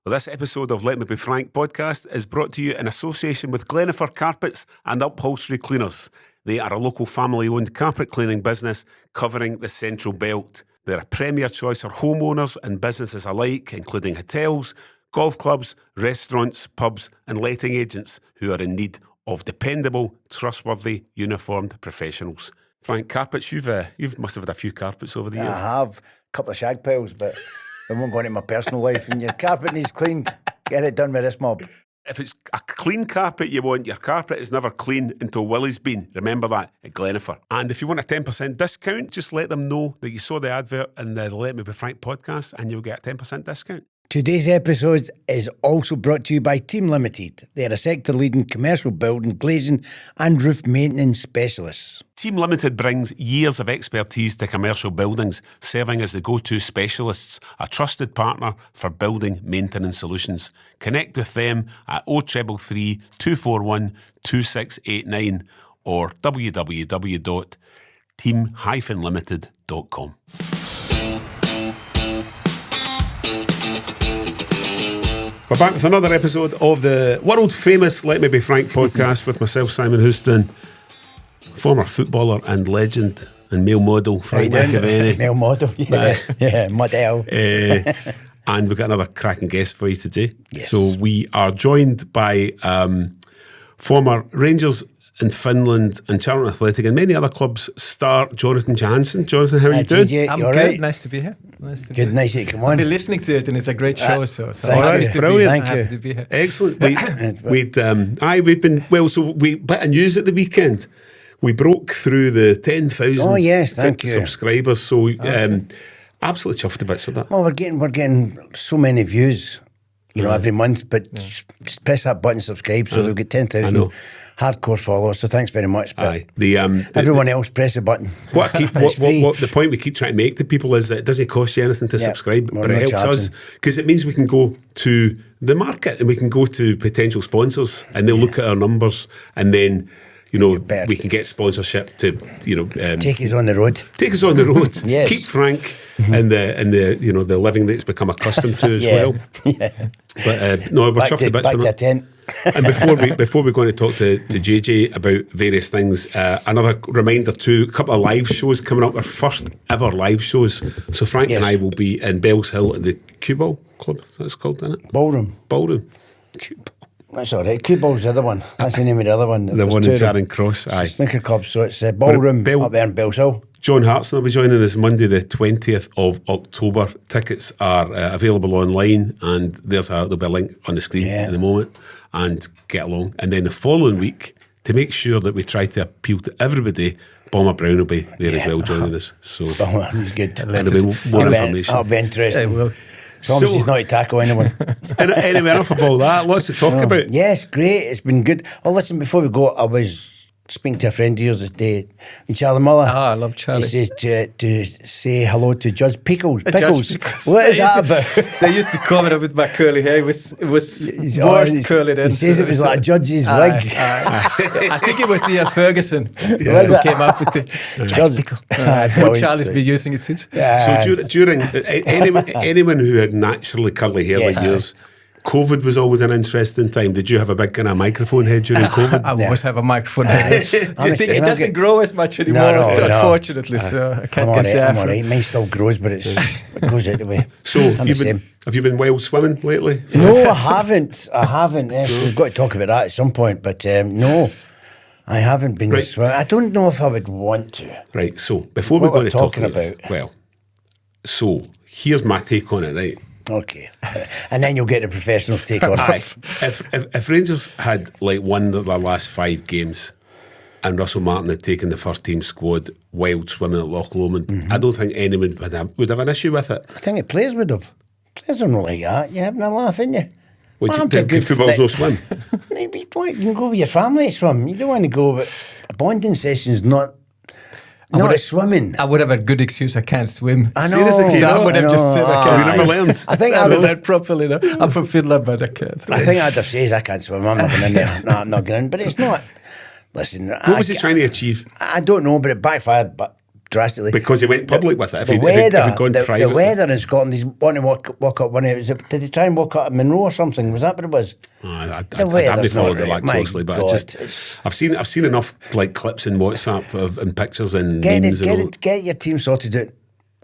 Well, this episode of Let Me Be Frank podcast is brought to you in association with Glenifer Carpets and Upholstery Cleaners. They are a local family-owned carpet cleaning business covering the Central Belt. They're a premier choice for homeowners and businesses alike, including hotels, golf clubs, restaurants, pubs and letting agents who are in need of dependable, trustworthy, uniformed professionals. Frank, carpets, you must have had a few carpets over the years. I have. A couple of shag piles, but I won't go into my personal life. And your carpet needs cleaned. Get it done with this mob. If it's a clean carpet you want, your carpet is never clean until Willie's been. Remember that at Glenifer. And if you want a 10% discount, just let them know that you saw the advert in the Let Me Be Frank podcast and you'll get a 10% discount. Today's episode is also brought to you by Team Limited. They're a sector-leading commercial building, glazing and roof maintenance specialists. Team Limited brings years of expertise to commercial buildings, serving as the go-to specialists, a trusted partner for building maintenance solutions. Connect with them at 0333 241 2689 or www.team-limited.com. We're back with another episode of the world-famous Let Me Be Frank podcast with myself, Simon Houston, former footballer and legend and male model, Frank McAvennie. Male model, yeah, model. And we've got another cracking guest for you today. Yes. So we are joined by former Rangers and Finland and Charlton Athletic and many other clubs star Jonatan Johansson. Jonathan, how are you doing? GJ, I'm you all good. right? Nice to be here. Nice that you come on. I've been listening to it and it's a great show. So thank I'm you. happy to Brilliant. be, Thank happy you. to be here. Excellent. We've been bit of news at the weekend. We broke through the 10,000 Oh, yes, thank you. subscribers. So absolutely chuffed to bits with that. Well, we're getting so many views, every month. But just press that button, subscribe. So we've got 10,000 hardcore followers. So thanks very much. But everyone else, press the button. What the point we keep trying to make to people is that it doesn't cost you anything to subscribe, but it helps us because it means we can go to the market and we can go to potential sponsors and they'll look at our numbers and then we can get sponsorship to take us on the road. Take us on the road. Yes. Keep Frank and the living that he's become accustomed to as well. Yeah. But we're chuffed to bits back with to a it. tent. And before we go on to talk to JJ about various things, another reminder too, a couple of live shows coming up, our first ever live shows. So Frank and I will be in Bells Hill at the Cue Ball Club, that's called, isn't it? Ballroom. That's all right. Cue Ball's the other one. That's the name of the other one. The one in Charing Cross. It's a snooker club, so it's a ballroom up there in Bells Hill. John Johansson will be joining us Monday the 20th of October. Tickets are available online and there'll be a link on the screen in the moment, and get along. And then the following week, to make sure that we try to appeal to everybody, Bomber Brown will be there as well joining us. So he's good. There'll be more information. That'll be interesting. It will. Promise he's not to tackle anyone. Anyway, enough of all that. Lots to talk about. Yes, great. It's been good. Oh, listen, before we go, I was speaking to a friend of yours today, Charlie Muller. I love Charlie. He says to say hello to Judge Pickles. Pickles. What is that about? They used to cover it with my curly hair. It was worst curling in. He says it was like a judge's wig. I think it was Ferguson who came up with the Judge Pickle. Brilliant. Charlie's been using it since. So during anyone who had naturally curly hair like yours, COVID was always an interesting time. Did you have a big kind of microphone head during COVID? I always have a microphone head. It doesn't grow as much anymore, unfortunately. So I can't get you. I'm all right. Mine still grows, but it goes out the way. So have you been wild swimming lately? No, I haven't. We've got to talk about that at some point, but no. I haven't been swimming. I don't know if I would want to. Right, so before we go to talking about so here's my take on it, right? Okay. And then you'll get the professionals' take on it. If Rangers had won their last 5 games and Russell Martin had taken the first team squad wild swimming at Loch Lomond, I don't think anyone would have an issue with it. I think the players would have. Players are not like that. You're having a laugh, aren't you? Football's no swim. You can go with your family to swim. You don't want to go with a bonding session's not swimming. I would have a good excuse. I can't swim. I know. So I would have just said I can't. You never learned. I think I would learn properly. No? I'm from Finland, but I can't. I think I'd have said I can't swim. I'm not going in there. No, I'm not going in. But it's not. Listen. What was he trying to achieve? I don't know, but it backfired. But drastically. Because he went public with it. The weather in Scotland, he's wanting to walk up did he try and walk up at Monroe or something? Was that what it was? I haven't followed it that closely, but I've seen enough like clips in WhatsApp and pictures and memes. Get your team sorted out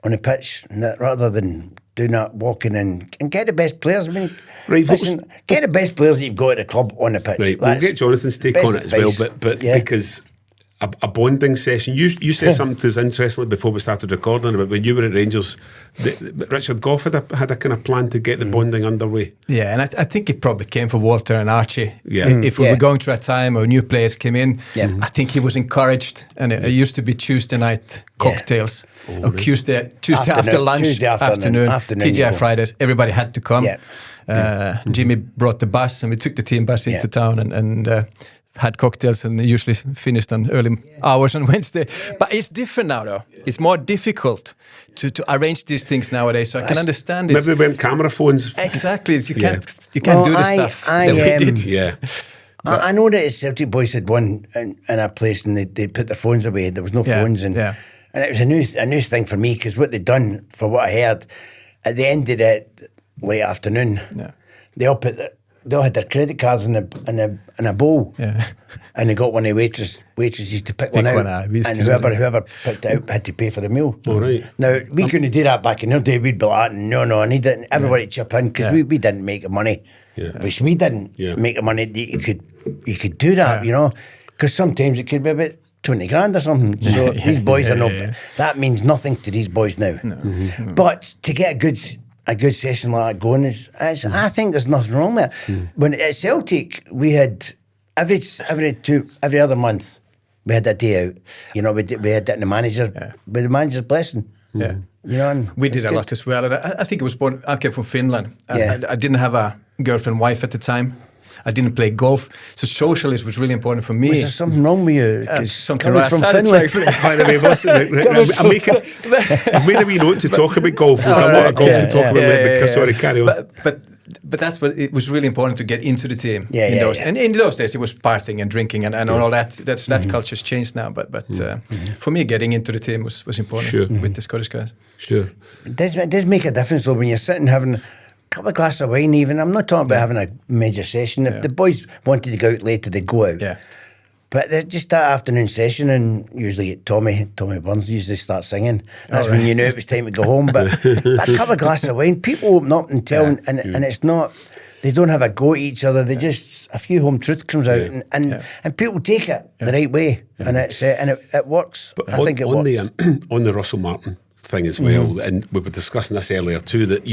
on the pitch rather than doing that walking and get the best players. I mean, get the best players that you've got at the club on the pitch. Right, we'll get Jonathan's take on it as well, but because a bonding session. You said something to us interestingly before we started recording about when you were at Rangers. Richard Gough had a kind of plan to get the bonding underway. Yeah, and I think it probably came from Walter and Archie. Yeah. If we were going through a time or new players came in, I think he was encouraged. And it used to be Tuesday night cocktails or Tuesday after lunch, Tuesday afternoon, TGI Fridays. Everybody had to come. Yeah. Jimmy brought the bus and we took the team bus into town and had cocktails and usually finished on early hours on Wednesday. But it's different now, though. It's more difficult to arrange these things nowadays. So I can understand it. Maybe when camera phones. Exactly. You can't do the stuff that we did. Yeah. I know that Celtic boys had one in a place and they put their phones away. There was no phones. And it was a new thing for me because what they'd done, for what I heard, at the end of that late afternoon, they all had their credit cards in a bowl, and they got one of the waitresses to pick one out, and whoever picked it out had to pay for the meal. All right. Now we couldn't do that back in the day. We'd be like, no, I need it. Everybody chip in because we didn't make the money. Yeah. Which we didn't make the money. You could do that, you know, because sometimes it could be about 20 grand or something. So these boys are that means nothing to these boys now. No. Mm-hmm. But to get a good session like that going I think there's nothing wrong with it. When at Celtic we had every other month we had a day out. You know, we had that in the manager with the manager's blessing. Yeah. You know, and we did a lot as well. And I think it was born. I came from Finland. I didn't have a girlfriend, wife at the time. I didn't play golf, so socialism was really important for me. Was there something wrong with you? Something coming from Finland. By the way, I've made a wee note to talk about golf. We've got a lot of golf to talk about later. Sorry, carry on. But that's what it was really important to get into the team. And in those days, it was partying and drinking and all that. That culture's changed now. But for me, getting into the team was important with the Scottish guys. Sure. It does make a difference though when you're sitting having couple of glasses of wine even. I'm not talking about having a major session. If the boys wanted to go out later, they'd go out. Yeah. But just that afternoon session, and usually Tommy Burns usually starts singing. That's when you knew it was time to go home. But a couple of glasses of wine, people open up and tell, and it's not, they don't have a go at each other. They just, a few home truths comes out, and people take it the right way, and it works. But I think it works. On the Russell Martin thing as well, and we were discussing this earlier too, that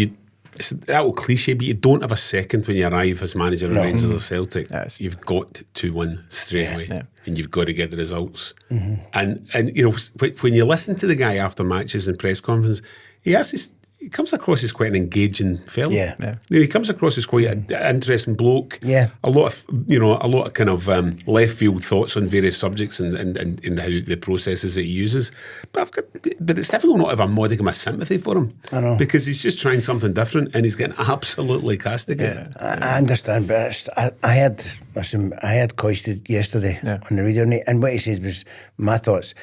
it's that old cliche, but you don't have a second when you arrive as manager of Rangers or Celtic. Yes. You've got to win straight away, and you've got to get the results. And you know, when you listen to the guy after matches and press conferences, he comes across as quite an engaging fella. You know, he comes across as quite an interesting bloke. A lot of kind of left field thoughts on various subjects and how the processes that he uses. But it's difficult not to have a modicum of sympathy for him. I know, because he's just trying something different and he's getting absolutely castigated. I understand, but I had Coisted yesterday on the radio, and what he said was my thoughts.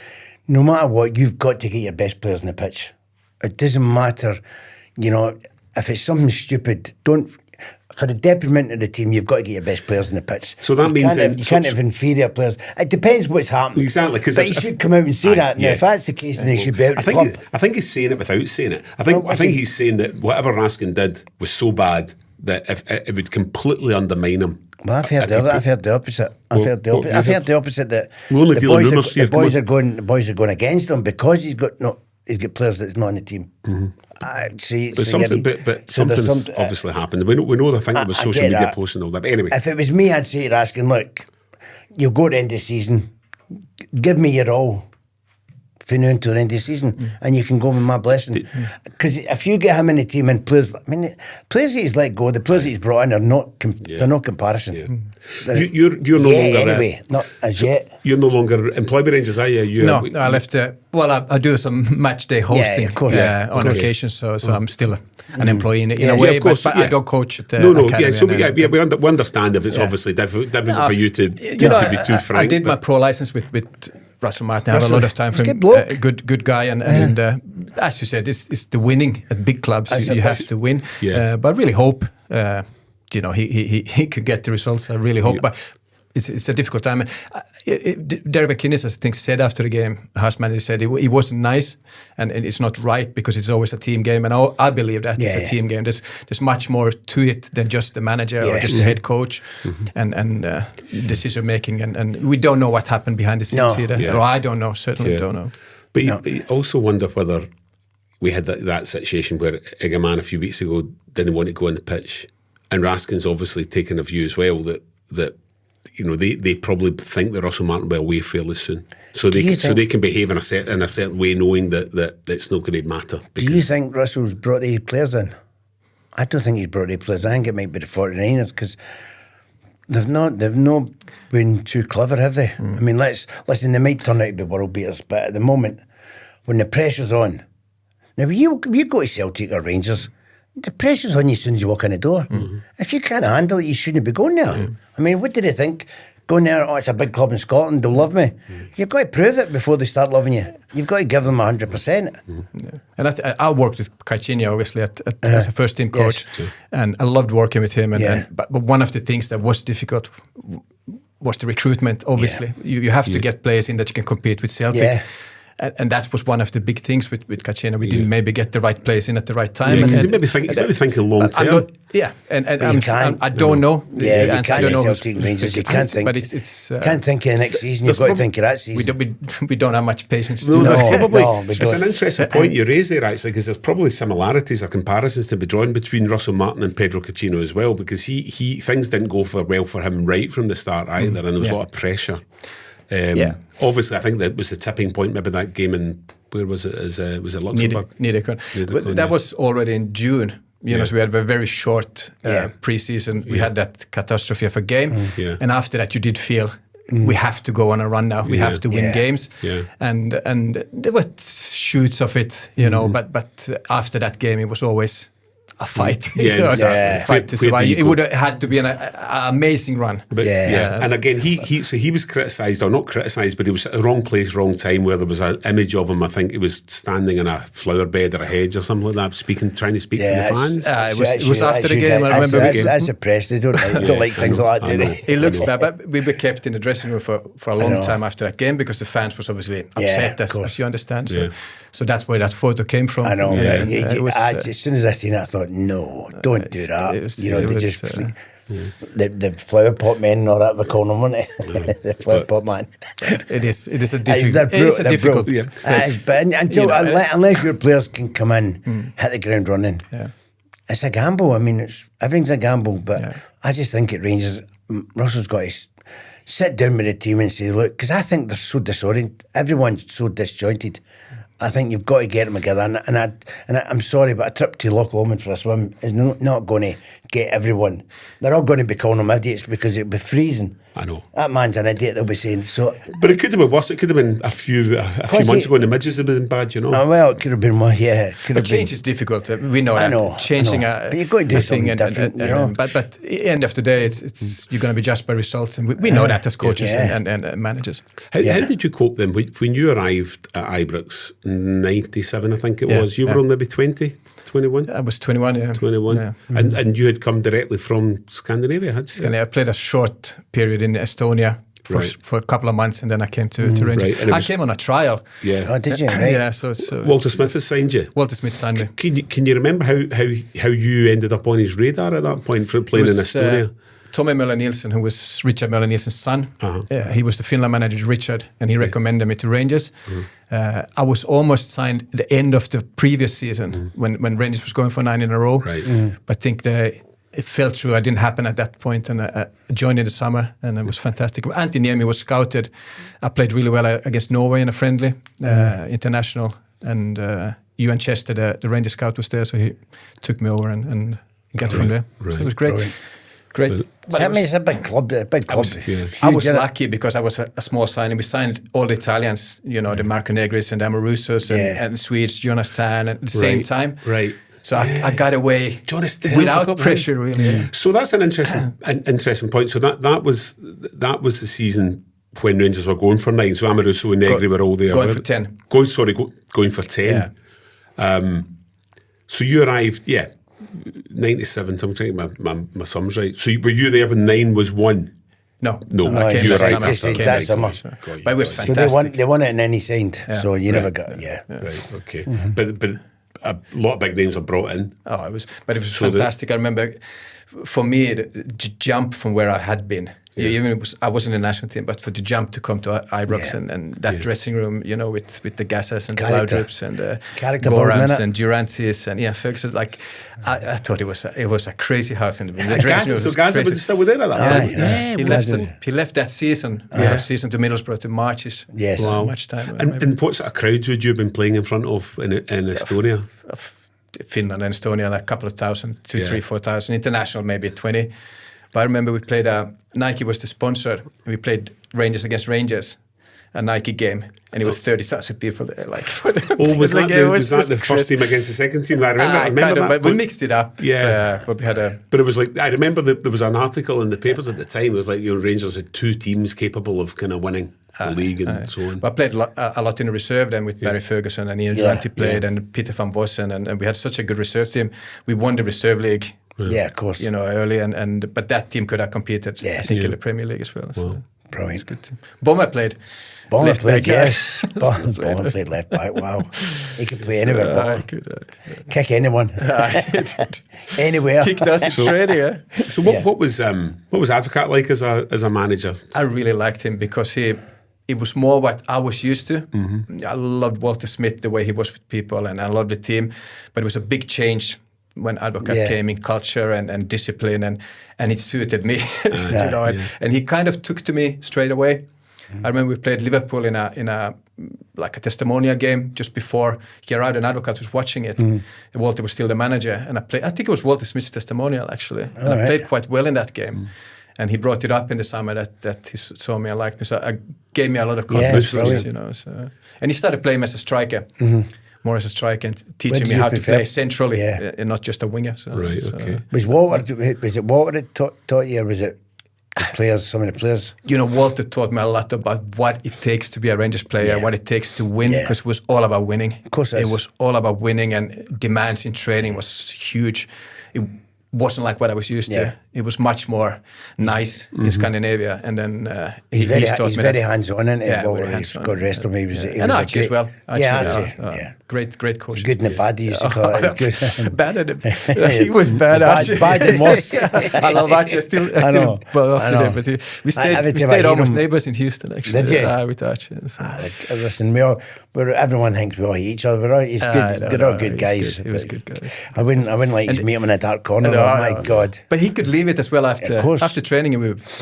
No matter what, you've got to get your best players on the pitch. It doesn't matter, you know, if it's something stupid, for the detriment of the team, you've got to get your best players on the pitch. So that means you can't have inferior players. It depends what's happening. Exactly. But he should come out and say that. Now, if that's the case, then he should be out of the club. I think he's saying it without saying it. I think he's saying that whatever Raskin did was so bad that if it would completely undermine him. Well, I've heard the opposite. I've heard the opposite that the boys are going against him because he's got players that's not on the team. But something's obviously happened. We know the thing that was social media posts and all that. But anyway, if it was me, I'd say to Raskin, look, you'll go to the end of the season, give me your all from now until the end of the season, and you can go with my blessing. Because if you get him in the team and players that he's let go, the players that he's brought in are not they're not comparison. You're no longer anyway, not as yet. You're no longer employed by Rangers, are you? No, I left. I do some match day hosting of course. On occasion, so I'm still an employee in a way, but I don't coach at the academy. We understand if it's obviously difficult for you to be too frank. I did my pro license with Russell Martin. I have a lot of time for him. Good guy, and as you said, it's the winning at big clubs. You have to win. But I really hope he could get the results. I really hope, but. It's a difficult time. Derek McInnes, I think, said after the game, House manager said it wasn't nice and it's not right because it's always a team game. And I believe that it's a team game. There's much more to it than just the manager or just the head coach and decision making. And we don't know what happened behind the scenes either. Or I don't know, certainly don't know. But you also wonder whether we had that situation where Egerman a few weeks ago didn't want to go on the pitch. And Raskin's obviously taken a view as well that they probably think that Russell Martin will be away fairly soon, so they can behave in a certain way, knowing that it's not going to matter. Do you think Russell's brought any players in? I don't think he's brought any players. I think it might be the 49ers because they've not been too clever, have they? I mean, listen. They might turn out to be world beaters, but at the moment, when the pressure's on, now you go to Celtic or Rangers. The pressure's on you as soon as you walk in the door. If you can't handle it, you shouldn't be going there. I mean, what do they think? Going there, it's a big club in Scotland, they'll love me. You've got to prove it before they start loving you. You've got to give them 100%. And I worked with Caixinha, obviously, as a first-team coach, and I loved working with him. But one of the things that was difficult was the recruitment, obviously. You have to get players in that you can compete with Celtic. And that was one of the big things with Caixinha. We didn't maybe get the right players in at the right time. Because he's maybe thinking long term. I don't know. You can't Celtic Rangers. You can't think. But it's can't think of the next season. You've got to think of that season. We don't have much patience. It's an interesting point you raise there, actually, because there's probably similarities or comparisons to be drawn between Russell Martin and Pedro Caixinha as well, because he things didn't go well for him right from the start either, and there was a lot of pressure. Obviously, I think that was the tipping point. Maybe that game in where was it? Was it Luxembourg? But that was already in June. So we had a very short pre-season. We had that catastrophe of a game, and after that, you did feel we have to go on a run now. We have to win games, and there were shoots of it, But after that game, it was always a fight, fight to survive. It would have had to be an amazing run. But, and again, he was criticised, or not criticised, but he was at the wrong place, wrong time, where there was an image of him. I think he was standing in a flower bed or a hedge or something like that, trying to speak to the fans. It was after the game. I remember as a press, they don't like things like that, do they? It looks bad, but we were kept in the dressing room for a long time after that game because the fans was obviously upset, as you understand. So that's where that photo came from. I know. As soon as I seen it, I thought, no, don't do that. The flower pot men and all that, we call them, weren't they? The flower pot man. It is a difficult. But unless your players can come in, hit the ground running, it's a gamble. I mean, everything's a gamble. But I just think at Rangers, Russell's got to sit down with the team and say, look, because I think they're so disoriented. Everyone's so disjointed. I think you've got to get them together, and I'm sorry, but a trip to Loch Lomond for a swim is not going to get everyone. They're all going to be calling them idiots because it'll be freezing. I know that man's an idiot. They'll be saying so. But it could have been worse. It could have been a few months ago, and the midges have been bad. Well, it could have been worse. Yeah, but change is difficult. We know that. Changing but you've got to do something different. But at the end of the day, it's you're going to be judged by results, and we know that as coaches and managers. How did you cope then when you arrived at Ibrox? 97, I think it was. You were on maybe 20, 21? I was 21, yeah. 21. Yeah. And you had come directly from Scandinavia, had you? I played a short period in Estonia for a couple of months, and then I came to Rangers. Right. I came on a trial. Yeah. Oh, did you? Right. Yeah. So Walter Smith has signed you? Walter Smith signed me. Can you remember how you ended up on his radar at that point for playing in Estonia? Tommy Möller-Nielsen, who was Richard Möller-Nielsen's son, he was the Finland manager, Richard, and he recommended me to Rangers. I was almost signed at the end of the previous season when Rangers was going for 9 in a row. Right. But I think it fell through. It didn't happen at that point, and I joined in the summer, and it was fantastic. Antti Niemi was scouted. I played really well against Norway in a friendly international, and Ewan Chester, the Rangers scout, was there, so he took me over and got from there. Right. So it was great. Great. But I mean, it's a big club. I was lucky because I was a small signing. We signed all the Italians, the Marco Negris and Amorussos and Swedes, Jonatan, at the same time. Right. So I got away without pressure, really. Yeah. So that's an interesting point. So that was the season when Rangers were going for 9. So Amoruso and Negri were all there. Going for 10. Going for 10. Yeah. So you arrived, 97. So I'm trying to get my sums right. So were you there when 9 was won? No, I came you arrived that summer. But it was fantastic. So they won it and then he signed. Yeah. So you never got, Right, okay. But a lot of big names were brought in. Oh, it was fantastic. I remember, for me, the jump from where I had been, even I wasn't in the national team, but for the jump to come to Ibrox and that dressing room, with the Gassas and the Laudrups and the Gorams and Durantis and Ferguson, I thought it was a crazy house in the dressing room. So Gazza was still there at that point? He left that season. Season to Middlesbrough to Marches. Yes. Wow. Much time. And what sort of crowds would you have been playing in front of in Estonia? Finland and Estonia, like a couple of thousand, 3,000, 4,000. International, maybe 20. But I remember we played, Nike was the sponsor. We played Rangers against Rangers, a Nike game, and it was 30,000 people there. Was that the first team against the second team? I remember that. But we mixed it up. Yeah. But we had But it was I remember there was an article in the papers at the time. It was Rangers had 2 teams capable of kind of winning the league and so on. But I played a lot in the reserve then with Barry Ferguson and Ian Duranty played and Peter van Vossen and we had such a good reserve team. We won the reserve league. Yeah, of course. Early but that team could have competed. Yes. I think in the Premier League as well. Wow. So brilliant. It's good team. Bomber played. Bomber played, yes. Bomber played left back. Wow, he could play anywhere. Bomber. Kick anyone, anywhere. Kicked us in training. So what was Advocat like as a manager? I really liked him because it was more what I was used to. Mm-hmm. I loved Walter Smith, the way he was with people, and I loved the team. But it was a big change when Advocat came in culture and discipline, and it suited me. And he kind of took to me straight away. I remember we played Liverpool in a testimonial game just before he arrived, and Advocat was watching it. Walter was still the manager, and I think it was Walter Smith's testimonial actually. And I played quite well in that game. And he brought it up in the summer that he saw me and liked me. So it gave me a lot of confidence. And he started playing as a striker, more as a striker, and teaching me how to play centrally and not just a winger. So, right, okay. Was it Walter that taught you, or was it players, some of the players? Walter taught me a lot about what it takes to be a Rangers player, what it takes to win, because it was all about winning. Of course it was all about winning, and demands in training was huge. It wasn't like what I was used to. It was much more nice in Scandinavia, and then he's very hands-on, and God rest him. He was Archie as well. Archie, great coach. Good and bad, you used to call it. Good. Bad at him. He was bad. Bad and worse. I love Archie. I still but we stayed almost neighbours in Houston actually. Did you? With Archie. So. Listen, everyone thinks we all hate each other. He's good. They're all good guys. He was good guys. I wouldn't like to meet him in a dark corner. My God. But he could leave it as well after training.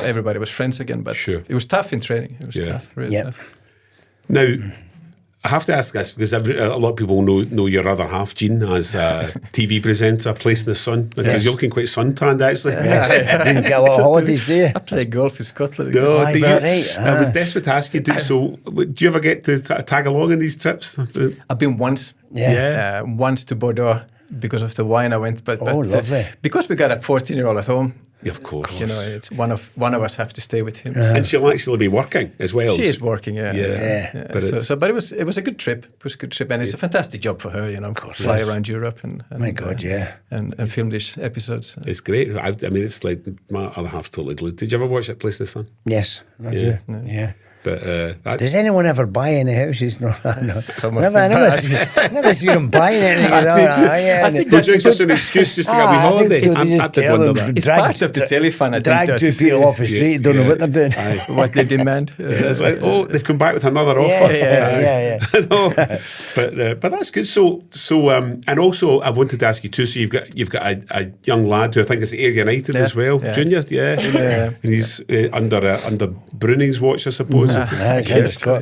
Everybody was friends again. But it was tough in training. It was tough, really tough. Now, I have to ask this because a lot of people know your other half, Jean, as a TV presenter, Place in the Sun. Because you're looking quite suntanned, actually. Didn't get a lot of holidays, do you? I play golf in Scotland. No, is that right? I was desperate to ask you, do you ever get to tag along in these trips? I've been once. Once to Bordeaux because of the wine I went. But lovely. Because we got a 14-year-old at home. Yeah, of course. It's one of us have to stay with him. And she'll actually be working as well. She is working, But it was a good trip. It was a good trip, and it's a fantastic job for her. Fly around Europe and and film these episodes. It's great. I mean, it's like my other half's totally glued. Did you ever watch that Place in the Sun? Yes, that's it. Yeah. But does anyone ever buy any houses? No, I never see them buying anything. I think that's just an excuse just to get a wee holiday. I did wonder that. It's part of the telefon. Drag 2 people off the street, don't know what they're doing. What they demand. It's like, they've come back with another offer. Yeah. But that's good. So and also I wanted to ask you too. So you've got a young lad who I think is at Ayr United as well, junior. And he's under Bruning's watch, I suppose. Scott.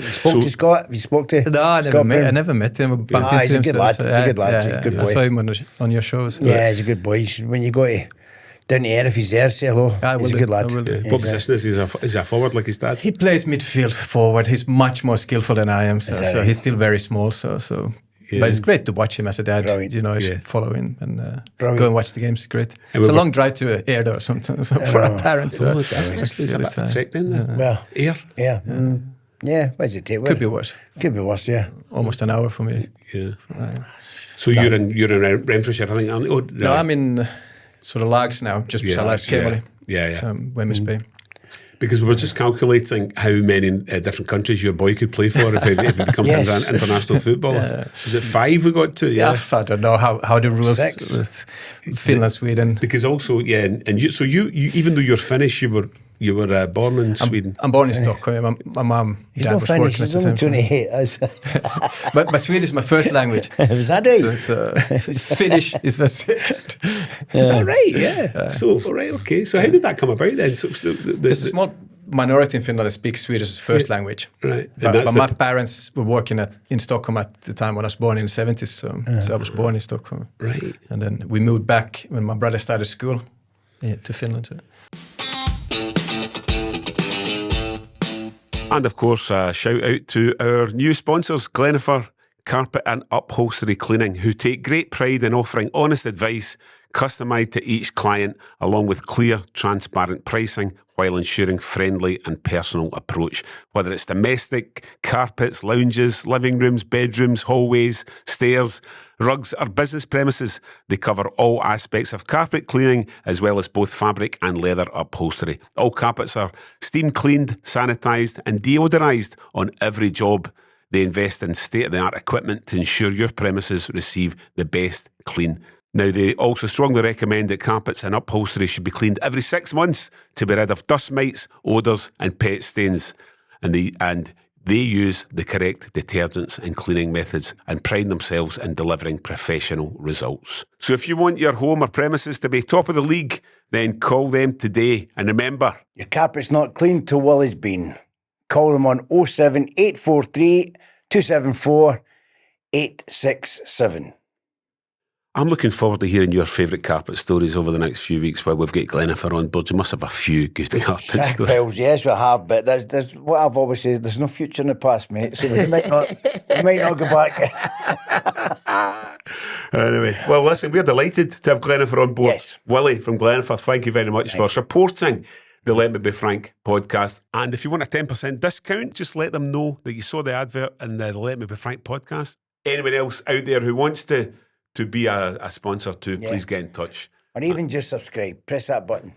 Spoke to Scott? Have you spoke to? No, I never met him. He's a good lad. He's a good lad. He's a good boy. I saw him on your shows. Yeah, he's a good boy. When you go down to Ayr, if he's there, say hello. He's a good lad. What position is he? Is he a forward like his dad? He plays midfield forward. He's much more skillful than I am. So he's still very small. So But it's great to watch him as a dad. Brilliant. You know, he's following and go and watch the games. It's great. And it's a long drive to Ayr or something for a parent. It's a bit of a trek then. Well, Ayr. Yeah. Yeah, what does it take? Could be worse. Could be worse, yeah. Almost an hour for me. Yeah. So you're in Renfrewshire, I think, aren't you? No, I'm in sort of Lags now, just beside Keverley. Yeah. Women's Bay. Because we were just calculating how many different countries your boy could play for if he becomes international footballer. Is it 5 we got to? Yeah, I don't know how the rules 6 with Finland, Sweden. Because also, and you even though you're Finnish, you were born in Sweden. I'm born in Stockholm. My mum, dad was working at the same time. 28. But Swedish is my first language. Is that right? So Finnish is my second. Is that right? Yeah. So, right, okay. So how did that come about then? There's a small minority in Finland that speaks Swedish as first language. Right. But my parents were working in Stockholm at the time when I was born in the 70s. So I was born in Stockholm. Right. And then we moved back when my brother started school to Finland. And of course, a shout out to our new sponsors, Glenifer Carpet and Upholstery Cleaning, who take great pride in offering honest advice, customised to each client, along with clear, transparent pricing, while ensuring friendly and personal approach. Whether it's domestic, carpets, lounges, living rooms, bedrooms, hallways, stairs, rugs or business premises, they cover all aspects of carpet cleaning as well as both fabric and leather upholstery. All carpets are steam cleaned, sanitised and deodorised on every job. They invest in state-of-the-art equipment to ensure your premises receive the best clean. Now, they also strongly recommend that carpets and upholstery should be cleaned every 6 months to be rid of dust mites, odours and pet stains. And they use the correct detergents and cleaning methods and pride themselves in delivering professional results. So if you want your home or premises to be top of the league, then call them today. And remember, your carpet's not clean till Willie's been. Call them on 07843 274 867. I'm looking forward to hearing your favourite carpet stories over the next few weeks while we've got Glenifer on board. You must have a few good carpet stories. Well, yes, we have, but there's what I've always said, there's no future in the past, mate, so we might not go back. Anyway, well, listen, we're delighted to have Glenifer on board. Yes. Willie from Glenifer, thank you very much for supporting the Let Me Be Frank podcast. And if you want a 10% discount, just let them know that you saw the advert in the Let Me Be Frank podcast. Anyone else out there who wants to be a sponsor too, please get in touch. Or even just subscribe. Press that button.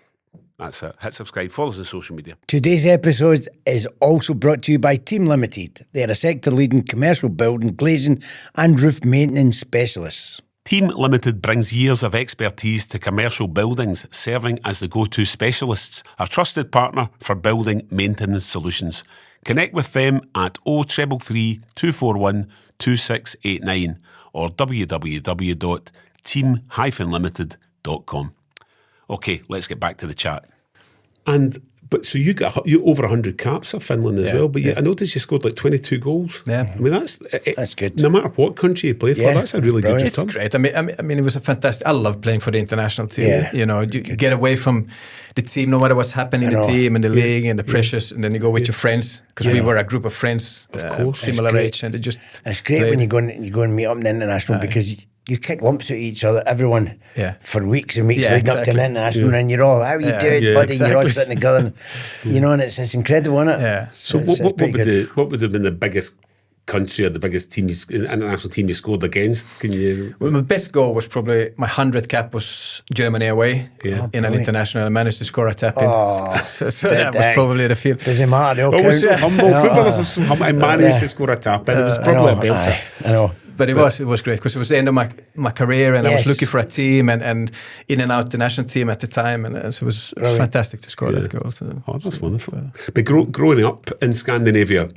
That's it. Hit subscribe. Follow us on social media. Today's episode is also brought to you by Team Limited. They're a sector-leading commercial building, glazing and roof maintenance specialists. Team Limited brings years of expertise to commercial buildings, serving as the go-to specialists, a trusted partner for building maintenance solutions. Connect with them at 0333 241 2689 or www.team-limited.com. Okay, let's get back to the chat. But so you got over 100 caps for Finland as well, but I noticed you scored like 22 goals. Yeah. I mean, that's good. No matter what country you play for, that's a really good return. It's great. I mean, it was a fantastic. I love playing for the international team. Yeah. You know, you get away from the team, no matter what's happening in the team and the league and the pressures, and then you go with your friends because we were a group of friends, similar age, and it's great when you go and meet up in the international because you kick lumps at each other, everyone, for weeks and weeks leading up to an international, and you're all, how are you doing, buddy? And you're all sitting together, and, you know, and it's incredible, isn't it? Yeah. So what would have been the biggest country or the biggest international team you scored against? Can you? Well, my best goal was probably my 100th cap was Germany away in an international. I managed to score a tap in. So that was probably the field. Does it matter? It was so humble. Footballers are so humble. I managed to score a tap in. It was probably a belter. I know. But it was great because it was the end of my career and I was looking for a team and in and out the national team at the time, and so it was fantastic to score that goal. So, that's wonderful. But growing up in Scandinavia,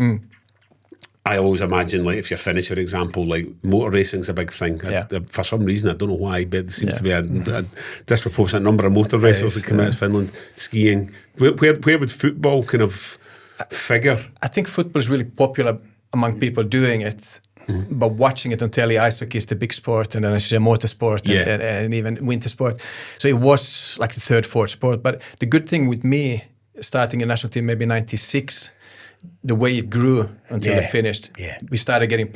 I always imagine, like, if you're Finnish, for example, like motor racing's a big thing. For some reason, I don't know why, but there seems to be a disproportionate number of motor racers that come out of Finland. Skiing. Where would football kind of figure? I think football is really popular among people doing it. But watching it on telly, ice hockey is the big sport, and then I say motorsport and even winter sport. So it was like the third, fourth sport. But the good thing with me starting a national team maybe 96, the way it grew until it finished, we started getting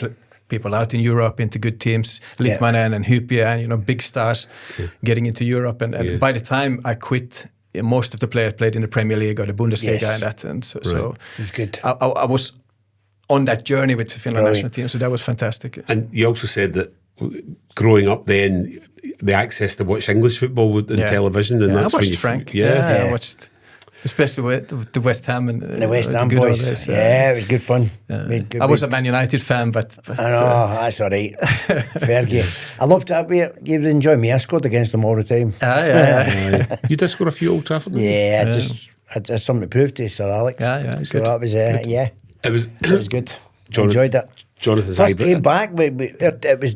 people out in Europe into good teams, Littmanen and Hyppie, and big stars getting into Europe. And by the time I quit, most of the players played in the Premier League or the Bundesliga and that. And so it's good. I was on that journey with the Finland national team, so that was fantastic. And you also said that growing up then, the access to watch English football on television, and that's I watched when Frank. I watched, especially with the West Ham and the West Ham boys. Days, it was good fun. I was a Man United fan, but I know that's all right. Fergie, I loved that. You would enjoy me. I scored against them all the time. You did score a few Old Trafford. I had something to prove to Sir Alex. So that was it was good. Enjoyed it. Jonathan's first game back. It was.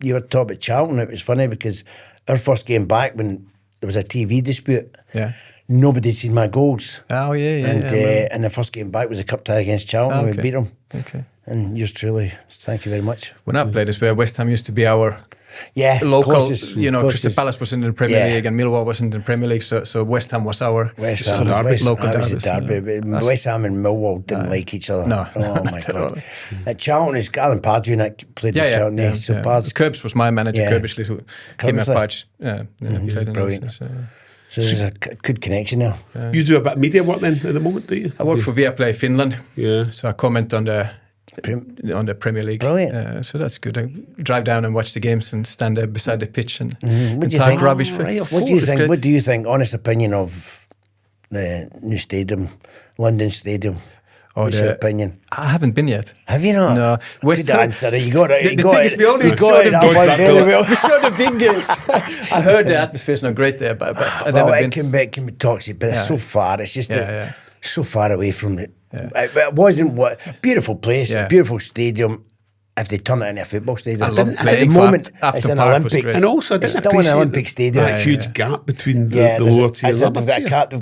You were talking about Charlton. It was funny because our first game back, when there was a TV dispute, nobody had seen my goals. Oh and the first game back was a cup tie against Charlton. We beat them. Okay. And yours truly, thank you very much. When I played as well, West Ham used to be our local. Closest. Crystal Palace was in the Premier League and Millwall was in the Premier League, so West Ham was our local derby. West Ham and Millwall didn't like each other. No, oh my God. At Charlton, it's Alan Pardew that played with Charlton. So Curbs was my manager, Curbishley, who him and Pardew. Brilliant. So there's a good connection now. You do a bit of media work then at the moment, do you? I work for Viaplay Finland. Yeah. So I comment on the Premier League. Brilliant. So that's good. I drive down and watch the games and stand there beside the pitch and talk rubbish. What do you think? Honest opinion of the new stadium, London Stadium? What's your opinion? I haven't been yet. Have you not? No. Good answer. You got it. The thing is, we only saw the big games. I heard the atmosphere is not great there, but I've never been. It can be toxic, but it's so far. It's just so far away from it. It wasn't beautiful place, beautiful stadium. If they turn it into a football stadium, at the moment it's an Olympic, and also it's still an Olympic stadium. That huge gap between the lower tier. They've got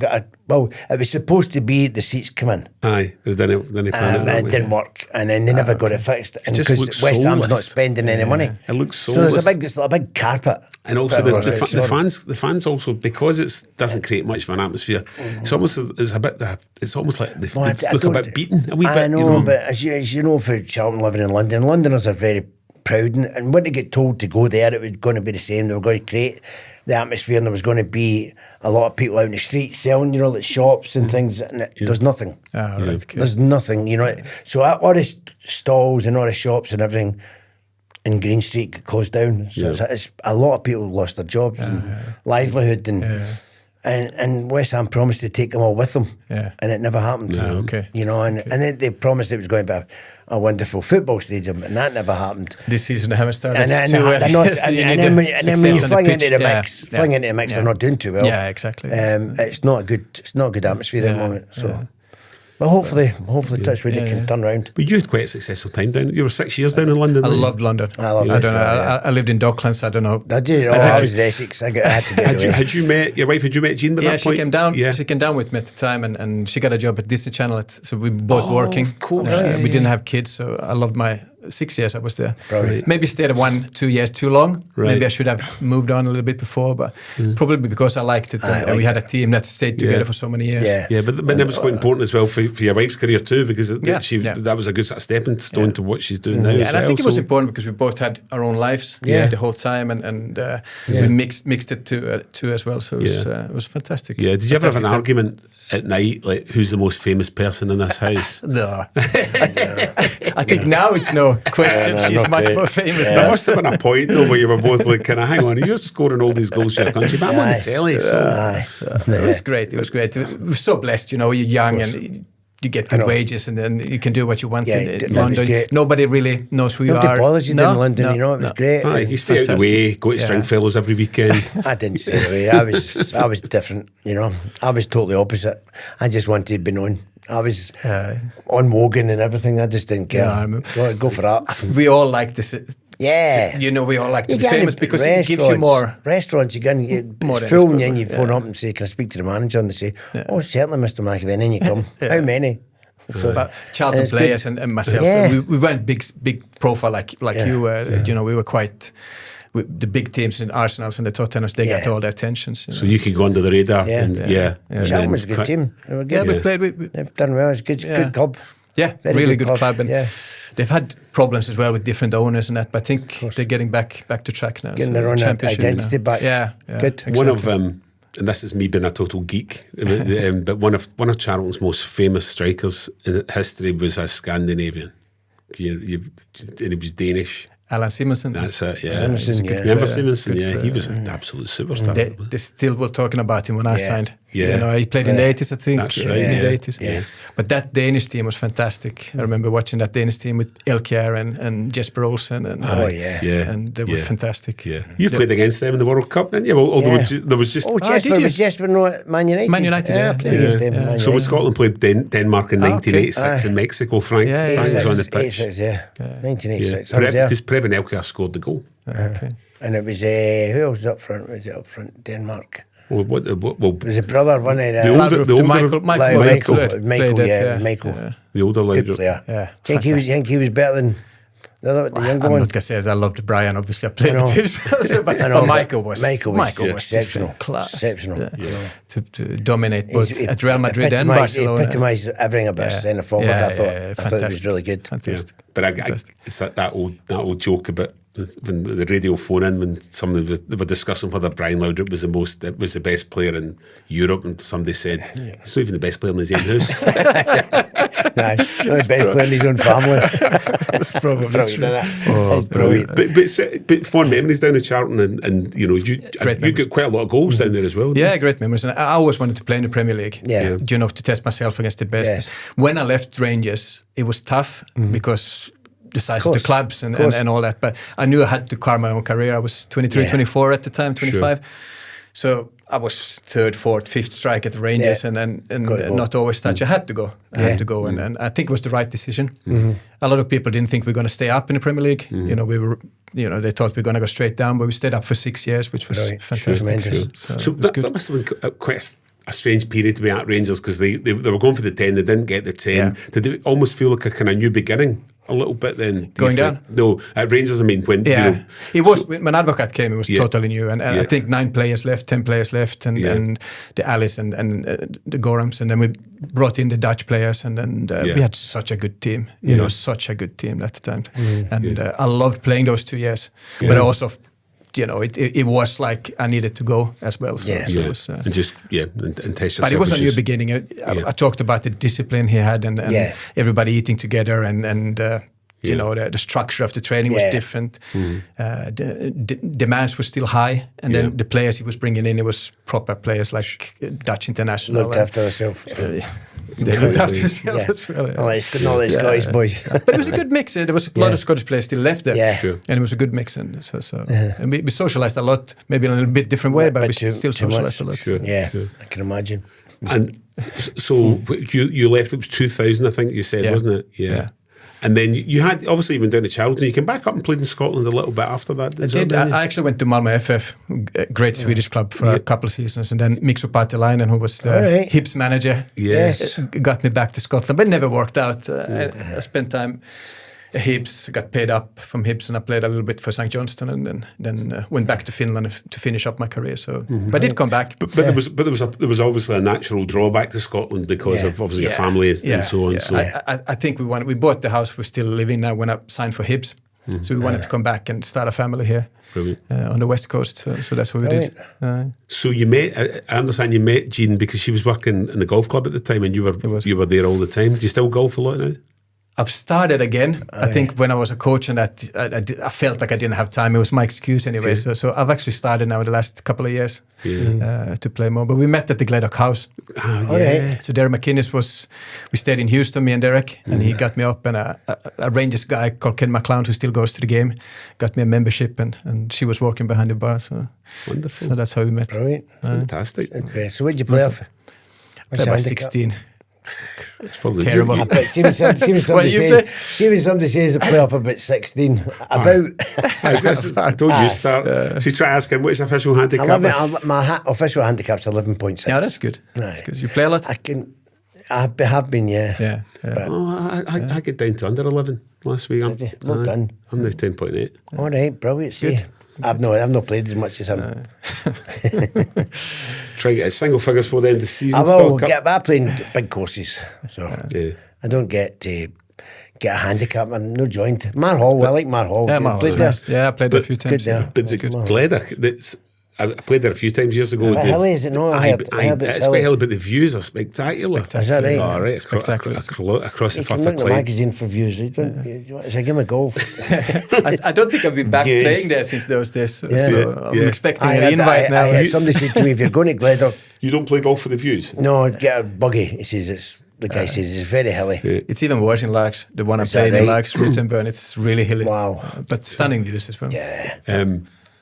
it was supposed to be the seats come in. Aye, then it didn't work, and then they never got it fixed. And because West Ham's not spending any money, it looks so there's a big carpet. And also the fans also, because it doesn't create much of an atmosphere. It's almost it's almost like they look a bit beaten a wee bit. I know, but as you know, for Charlton living in London, Londoners are very proud, and when they get told to go there, it was going to be the same. They were going to create the atmosphere, and there was going to be a lot of people out in the streets selling, like shops and things, and there's nothing. There's nothing, So all the stalls and all the shops and everything in Green Street got closed down. So it's a lot of people lost their jobs and livelihood, and West Ham promised to take them all with them, and it never happened. And then they promised it was going to be a wonderful football stadium, and that never happened. This season they haven't started. And then when you fling into the mix, they're not doing too well. Yeah, exactly. It's not a good atmosphere at the moment. So. But hopefully, touch wood, it can turn around. But you had quite a successful time down. You were 6 years down in London. I loved London. I don't know. I lived in Docklands. I don't know. Did you? I was in Essex. I had to get away. Had you met your wife? Had you met Jean by that point? She came down. She came down with me at the time, and she got a job at Disney Channel. So we were both working. Of course. We didn't have kids, so I loved my 6 years I was there. Right. Maybe stayed 1-2 years too long. Right. Maybe I should have moved on a little bit before, but probably because I liked it. And we had a team that stayed together for so many years. Yeah, but that was quite important as well for your wife's career too, because that was a good sort of stepping stone to what she's doing now. And I think it was important because we both had our own lives the whole time, and we mixed it too as well. So it was fantastic. Yeah. Did you ever have an argument at night, like who's the most famous person in this house? No. I think now it's no question. She's much more famous. There must have been a point though where you were both like, kind of, hang on, you're scoring all these goals for your country, but I'm on the telly. So it was great. It was great. We were so blessed, you're young and you get good wages, and then you can do what you want in London. Nobody really knows who you are. Nobody bothers you in London, it was great. You stay out the way, go to Stringfellows every weekend. I didn't stay away. I was different, I was totally opposite. I just wanted to be known. I was on Wogan and everything. I just didn't care. Go for that. We all like this. Yeah. We all like to be famous because it gives you more. Restaurants, it's full, and then you phone up and say, can I speak to the manager? And they say, oh, certainly, Mr. McAvennie, and you come. How many? So, but Charlton players and myself, we weren't big profile like you were. We were quite... The big teams in Arsenals and the Tottenhams, they got all the attention. So you could go under the radar. Charlton was a good team. They were good. We played. They've done well. It's a good club. Yeah, Very really good club. And yeah. they've had problems as well with different owners and that, but I think they're getting back to track now. Getting their own identity back. Yeah. Good. Exactly. One of and this is me being a total geek, but one of Charlton's most famous strikers in history was a Scandinavian. And he was Danish. Alan Simonsen. That's it, yeah. Simonsen, yeah. Remember Simonsen? Yeah, he was an absolute superstar. They still were talking about him when I signed. Yeah. You know, he played in the 80s, I think. That's right. Mid-80s. Yeah. But that Danish team was fantastic. I remember watching that Danish team with Elkjær and Jesper Olsen. And they were fantastic. Yeah. You played against them in the World Cup, didn't you? Well, there was just... Oh, Jesper, was Jesper no at Man United? Man United, I played against them. Man So when Scotland played Denmark in 1986 in Mexico, Frank was on the pitch. 86, 1986. Preben Elkjær scored the goal. Okay. And it was, who else was up front? Was it up front? Denmark. Well, It was a brother, one of the older Michael. The older Good Laudrup. player. Yeah, Think he was better than the younger I'm one? not going to say that I loved Brian, obviously I played with him, but Michael was exceptional. Class. Exceptional. Yeah. To dominate both at Real Madrid and Barcelona. He epitomised everything about centre forward. I thought it was really good. Fantastic. Yeah. But it's that old joke about when the radio phone in when they were discussing whether Brian Laudrup was the best player in Europe, and somebody said he's not even the best player in his own house. Nah, he's not the best player in his own family. That's probably true. Oh, brilliant! But fond memories down at Charlton, and you know you got quite a lot of goals down there as well. Yeah, great memories. And I always wanted to play in the Premier League. Yeah. You know, to test myself against the best. Yes. When I left Rangers, it was tough because the size of the clubs and all that. But I knew I had to carve my own career. I was 23, 24 at the time, 25. Sure. So I was third, fourth, fifth strike at the Rangers and not always touch. I had to go. And I think it was the right decision. A lot of people didn't think we were going to stay up in the Premier League. You know, they thought we were going to go straight down, but we stayed up for 6 years, which was fantastic. So that must have been quite a strange period to be at Rangers, because they were going for the 10, they didn't get the 10. Yeah. Did it almost feel like a kind of new beginning a little bit then? Going down? No, at Rangers, I mean, when... Yeah, you know, it was, when Advocat came, it was totally new. And I think 9 players left, 10 players left, and the Alice and the Gorhams, and then we brought in the Dutch players, and then we had such a good team, you know, such a good team at the time. And I loved playing those 2 years. But I also... You know, it was like I needed to go as well. So, it was, and just and test yourself. But it was a new beginning. I talked about the discipline he had, and everybody eating together, and you know, the structure of the training was different. The demands were still high, and then the players he was bringing in, it was proper players like Dutch international. Looked after themselves. They looked after themselves as well. All the Scottish boys. But it was a good mix. There was a lot of Scottish players still left there, and it was a good mix. And and we socialised a lot, maybe in a little bit different way, but we still socialised a lot. Sure. I can imagine. And so you left, it was 2000, I think you said, wasn't it? Yeah. And then you had, obviously you went down to Charlton, you came back up and played in Scotland a little bit after that. I did. I actually went to Malmö FF, a great Swedish club, for a couple of seasons, and then Mikko Paatelainen, who was the Hibs manager, got me back to Scotland, but it never worked out. I spent time at Hibs, got paid up from Hibs, and I played a little bit for St. Johnstone, and then went back to Finland to finish up my career. So, but I did come back. But there was obviously a natural drawback to Scotland because of obviously your family and so on. So I think we bought the house we're still living now when I signed for Hibs. So we wanted to come back and start a family here on the West Coast. So that's what we did. So you met, I understand you met Jean because she was working in the golf club at the time, and you were there all the time. Do you still golf a lot now? I've started again. I think when I was a coach and that I felt like I didn't have time. It was my excuse anyway. So I've actually started now in the last couple of years to play more. But we met at the Gleddock House. So Derek McInnes we stayed in Houston, me and Derek, and he got me up, and a Rangers guy called Ken McLeod, who still goes to the game, got me a membership, and she was working behind the bar. So wonderful. So that's how we met. Brilliant. Fantastic. Okay. So what did you play off? I was 16. It's probably terrible. See when somebody says a play off about 16. I told you start. So try asking what's official handicap? My official handicap's 11.6. Yeah, that's good. That's good. You play a lot? I have been, yeah. I get down to under 11 last week. Well done. I'm now 10.8. All right, brilliant. See, I've not played as much as him. Try to get single figures for the end of the season. I will get. I playing big courses, so I don't get to get a handicap. I'm no joint. Mar Hall, I like Mar Hall. Yeah, Mar Hall. I played there a few times. There. But the Gledder, I played there a few times years ago. Hilly, is it not? It's quite hilly, but the views are spectacular. Is that right? Oh, right. Spectacular. Across the Firth of Clyde. Magazine for views. You want a game of golf? I don't think I've been back playing there since those days. So I'm expecting an invite now. Somebody said to me, if you're going to Gledder... You don't play golf for the views? No, get a buggy. He says the guy says it's very hilly. It's even worse in Largs. The one I played in Largs, Rittenburn, it's really hilly. Wow. But stunning views as well. Yeah.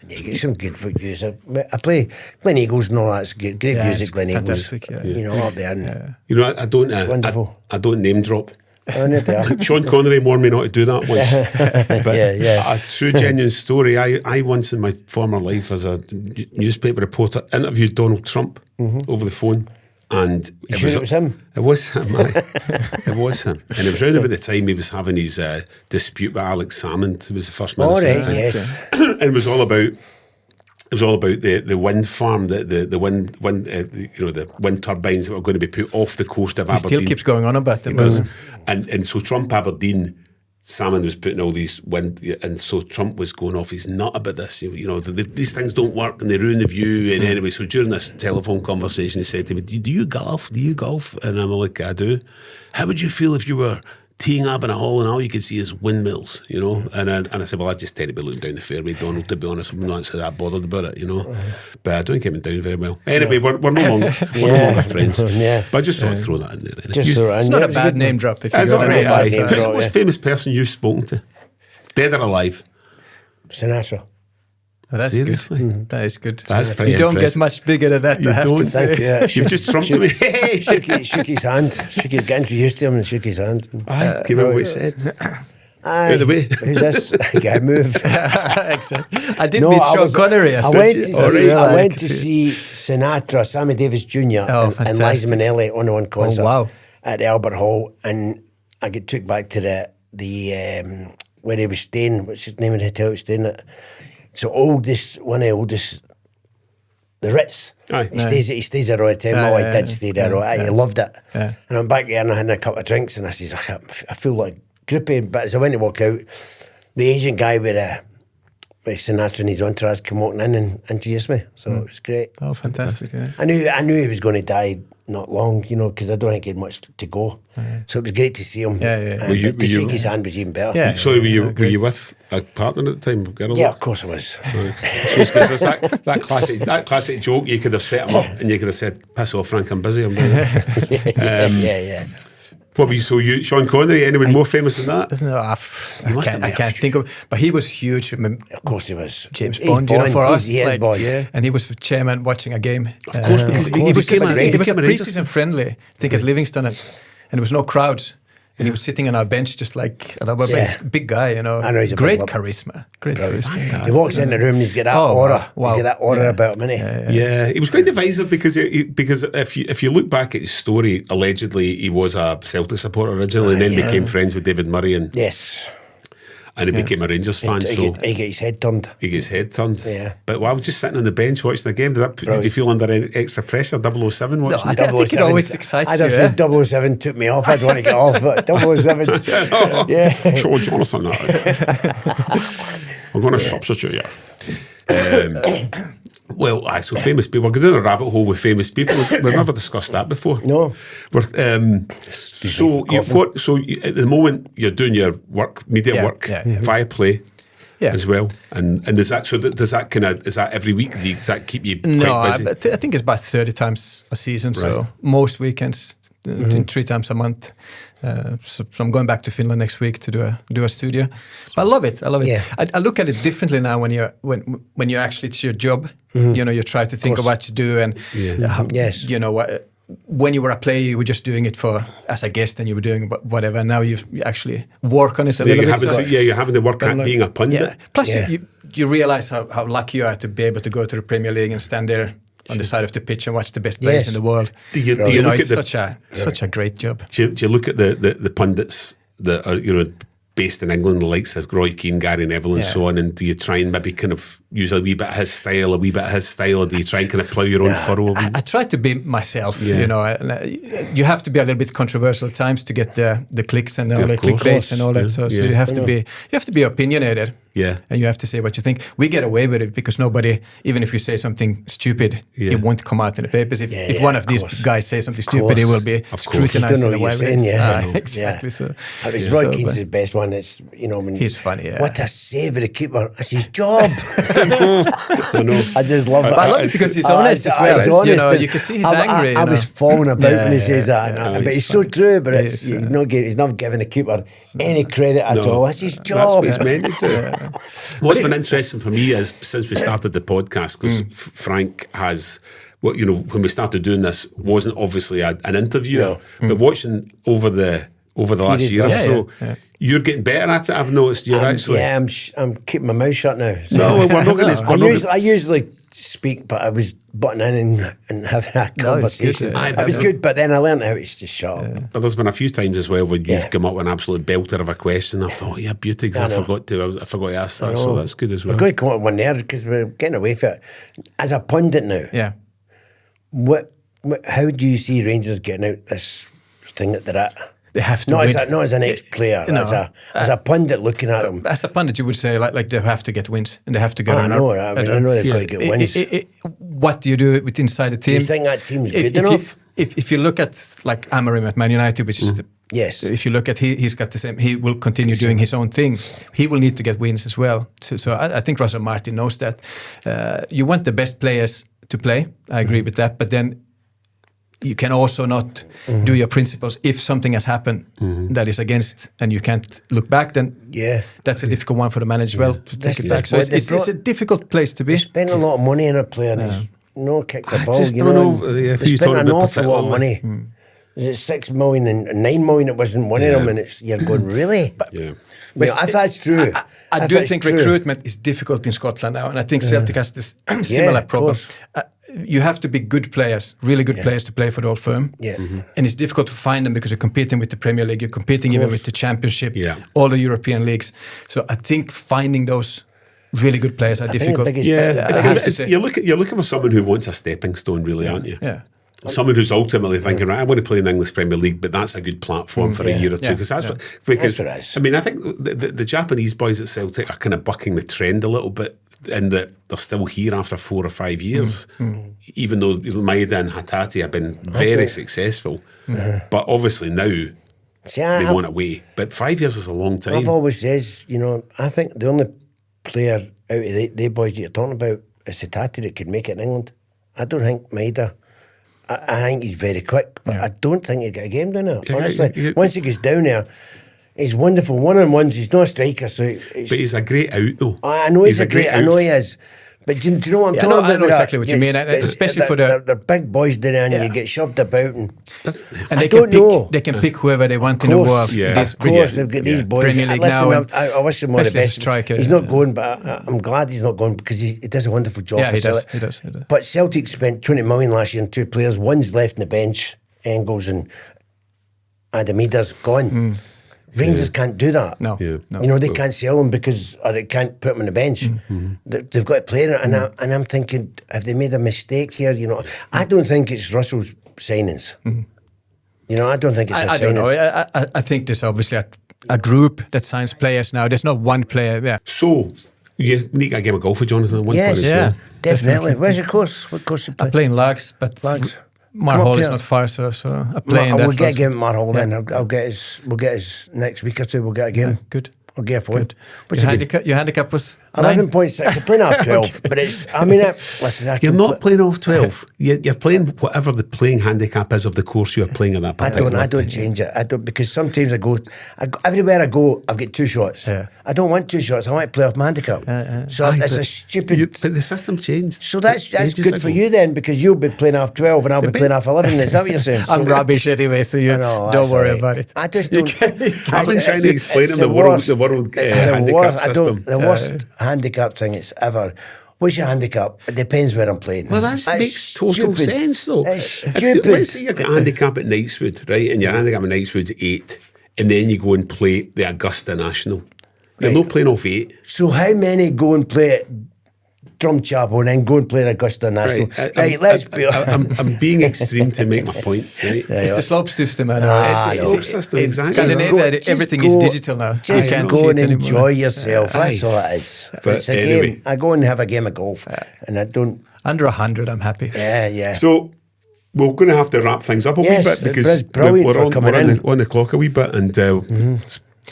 You get some good views. I play Glen Eagles and all that's good. Great views at Glen Eagles. You know, up there. And you know, I don't. Wonderful. I don't name drop. Oh, Sean Connery warned me not to do that once. But a true genuine story. I once in my former life as a newspaper reporter interviewed Donald Trump over the phone. And it was him? It was him, it was him. And it was around about the time he was having his dispute with Alex Salmond, who was the first minister. Oh, right, yes. And it was all about the wind farm, the wind turbines that were going to be put off the coast of Aberdeen. He still keeps going on about them. And so Trump Aberdeen, Salmond was putting all these wind, and so Trump was going off his nut about this. You know, these things don't work and they ruin the view. And anyway, so during this telephone conversation, he said to me, "Do you golf? Do you golf?" And I'm like, "I do." How would you feel if you were teeing up in a hole and all you could see is windmills? You know, and I said, "Well, I just tend to be looking down the fairway, Donald. To be honest, I'm not so that bothered about it, you know." But I don't get him down very well. Anyway, we're no longer friends. But I just thought I'd throw that in there. It's not a bad name drop. If That's you're all right. Who's the most famous person you've spoken to, dead or alive? Sinatra. Oh, that's seriously good. That is good. That's pretty you don't impressive. get much bigger than that. You don't. Thank you. You've just trumped me. Shook his hand. Got introduced to him and shook his hand. Can you remember what he said? Out of the way. Who's this? Get a move. Exactly. I did meet Sean Connery. I went to see Sinatra, Sammy Davis Jr. and Liza Minnelli on one concert at Albert Hall, and I get took back to the where he was staying. What's his name of the hotel he was staying at? So one of the oldest, the Ritz. He stays there all the time. I did stay there. He loved it. And I'm back there and I had a couple of drinks and I says, I feel like grippy. But as I went to walk out, the Asian guy with Sinatra and his entourage came walking in and introduced me. So it was great. Oh, fantastic. Yeah. I knew he was going to die not long, you know, because I don't think he had much to go. So it was great to see him. And to shake his hand was even better. Yeah. Sorry, were you with a partner at the time? Girl? Yeah, of course I was. So it's because that classic joke, you could have set him up and you could have said, "Piss off, Frank, I'm busy." Yeah. What were you? So Sean Connery? Anyone more famous than that? No, I can't think of. But he was huge. I mean, of course he was. James Bond, you know, for us. And he was the chairman watching a game. Of course, because he was a pre-season friendly. I think at Livingston, and there was no crowds. And he was sitting on our bench just like a big guy, you know. Great charisma. He walks in the room and he's got that aura. Wow. He's got that aura about him, isn't he? Yeah, he was quite divisive because if you look back at his story, allegedly he was a Celtic supporter originally and then became friends with David Murray and he became a Rangers fan. He got his head turned. Yeah. But I was just sitting on the bench watching the game. Did you feel under any extra pressure? 007 watching? I think it always excites you. I'd have said 007 took me off. I'd want to get off, but 007. Sure, Jonathan. I'm going to substitute you. Well, so famous people. We're going down a rabbit hole with famous people. We've never discussed that before. No. So at the moment you're doing your work, media work, Viaplay as well, and does that every week? Does that keep you quite busy? I think it's about 30 times a season. So most weekends, 3 times a month. So I'm going back to Finland next week to do a studio. But I love it. Yeah. I look at it differently now when you're actually, it's your job. You know, you try to think of what you do and you know what. When you were a player, you were just doing it as a guest, and you were doing whatever. Now you actually work on it a little bit. You're having to work at being a pundit. Yeah. Plus, you realize how lucky you are to be able to go to the Premier League and stand there on the side of the pitch and watch the best players in the world. Do you look it's at such a great job. Do you look at the pundits that are based in England, the likes of Roy Keane, Gary Neville, and so on, and do you try and maybe kind of use a wee bit of his style, or do you try and kind of plough your own furrow? I try to be myself, you know. You have to be a little bit controversial at times to get the clicks and all the clickbaits and all that. So you have to be opinionated. Yeah. And you have to say what you think. We get away with it because nobody, even if you say something stupid, it won't come out in the papers. If one of these guys says something stupid, it will be scrutinized in a way. Exactly. So it's Roy Keane's the best one. It's, you know, he's funny. What a save of the keeper. That's his job. I just love it. But I love it because he's honest as well. You know, you can see he's angry. I was falling about when he says that. But it's so true. But he's not giving the keeper any credit at all. That's his job. That's what he's meant to do. What's been interesting for me is since we started the podcast, because Frank has, you know, when we started doing this, wasn't obviously an interviewer, but watching over the last year or so, you're getting better at it. I've noticed you're actually. Yeah, I'm keeping my mouth shut now. So no, we're not going to. I usually speak, but I was butting in and having a conversation. It was good, but then I learned how it's just shut up. But there's been a few times as well when you've come up with an absolute belter of a question. I thought, beauty, because I forgot to ask that, so that's good as well. We're going to come up with one there because we're getting away from it. As a pundit now, how do you see Rangers getting out this thing that they're at? They have to not win. Not as an ex-player, as a pundit looking at them. As a pundit, you would say like they have to get wins and they have to get. I know they've got to get wins. What do you do with inside the team? Do you think that team's good enough? If you look at like Amorim at Man United, which is yes, if you look at he's got the same. He will continue doing his own thing. He will need to get wins as well. So I think Russell Martin knows that. You want the best players to play. I agree with that, but then you can also not do your principles if something has happened that is against and you can't look back, then that's a difficult one for the manager as well to take it back. So it's a difficult place to be. They spend a lot of money on a player and no kick the ball. They spend an awful lot of money. Is it 6 million and 9 million? It wasn't one of them, and you're going, really? But if that's true, I do think recruitment is difficult in Scotland now, and I think Celtic has this similar problem. You have to be good players, really good players to play for the old firm. And it's difficult to find them because you're competing with the Premier League, you're competing even with the Championship, all the European leagues. So I think finding those really good players are difficult. You're looking for someone who wants a stepping stone, really, aren't you? Yeah. Someone who's ultimately thinking, right, I want to play in the English Premier League, but that's a good platform for a year or two. Because I mean, I think the Japanese boys at Celtic are kind of bucking the trend a little bit in that they're still here after 4 or 5 years, even though Maeda and Hatate have been very successful. But obviously now they want away. But 5 years is a long time. I've always says, you know, I think the only player out of the boys you're talking about is Hatate that could make it in England. I don't think Maeda. I think he's very quick, but I don't think he'll get a game down there. Honestly, once he gets down there, he's wonderful. One-on-ones, he's not a striker. But he's a great out, though. I know he's a great I know he is. But do you know what I'm talking about? I know exactly what you mean, especially for the... They're big boys down there and you get shoved about and they can pick whoever they want in the world. Of course, they've got these boys. Premier League now. I wish him all the best. He's not going, but I'm glad he's not going because he does a wonderful job for Celtic. He does. But Celtic spent 20 million last year on 2 players. One's left on the bench, Engels and Adameda's gone. Rangers can't do that. No. You know, they can't sell them or they can't put them on the bench. They've got to play it. And I'm thinking, have they made a mistake here? You know, I don't think it's Russell's signings. You know, I don't think it's a signings. I don't know. I think there's obviously a group that signs players now. There's not one player. Yeah. So, you need a game of golf for Jonathan at one point as well. Definitely. Where's your course? What course you play? I play in Largs, but Marhall is not far, so I play in that. We'll get a game at Marhall then. We'll get his next week or two. We'll get a game. Good. I'll get a phone. Your handicap was 11.6. I'm playing off 12, but it's. I mean, listen. You're not playing off 12. You're playing whatever the playing handicap is of the course you're playing at that particular time. I don't change it. I don't because sometimes I go everywhere I go. I've got 2 shots. I don't want 2 shots. I want to play off my handicap. So it's a stupid. But the system changed. So that's good for you then because you'll be playing off 12 and I'll be playing off 11. Is that what you're saying? I'm rubbish anyway, so you don't worry about it. I just don't. I've been trying to explain the world handicap system. The worst handicap thing it's ever. What's your handicap? It depends where I'm playing. Well, that makes total sense, though. It's stupid. Let's say you've got a handicap at Knightswood, right? And your handicap at Knightswood's 8, and then you go and play the Augusta National. You're not playing off 8. So how many go and play it drum chapel and then go and play at Augusta National. Right, let's be... I'm being extreme to make my point. Right? It's the slope system, I know. It's the slope system, exactly. Scandinavia, everything is digital now. Just go and enjoy yourself. That's all it is. But it's a game. I go and have a game of golf and I don't... Under 100, I'm happy. Yeah. So we're going to have to wrap things up a wee bit because we're on the clock a wee bit, and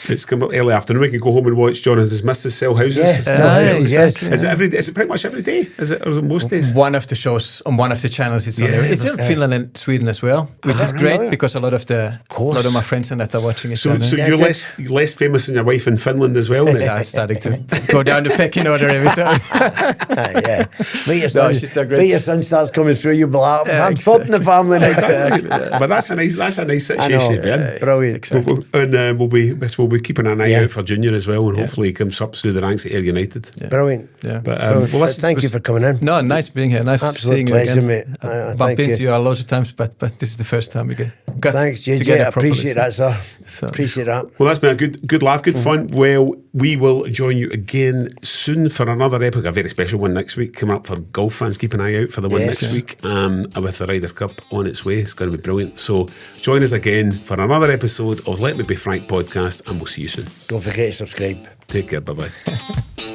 it's come up early afternoon. We can go home and watch Jonathan's missus sell houses. Yes. Is it every day? Is it pretty much every day? Or is it most days? One of the shows on one of the channels is on there. It's in Finland and Sweden as well, which is great because a lot of my friends and that are watching it. So you're less famous than your wife in Finland as well. Yeah, I'm starting to go down the pecking order every time. Wait, your son starts coming through, you'll be like, I'm third in the family now. Exactly. But that's a nice situation to be in. Brilliant. Exactly. And we'll be keeping an eye out for Junior as well, and hopefully he comes up through the ranks at Ayr United. Brilliant. But thank you for coming in. No, nice being here. Nice seeing you pleasure, again. Mate. I've bumped into you loads of times, but this is the first time we got Thanks, JJ. together I appreciate that, sir. Appreciate that. Well, that's been a good laugh, good fun. Well, we will join you again soon for another episode, a very special one next week. Coming up for golf fans, keep an eye out for the one next week with the Ryder Cup on its way. It's going to be brilliant. So join us again for another episode of Let Me Be Frank podcast, and we'll see you soon. Don't forget to subscribe. Take care. Bye-bye.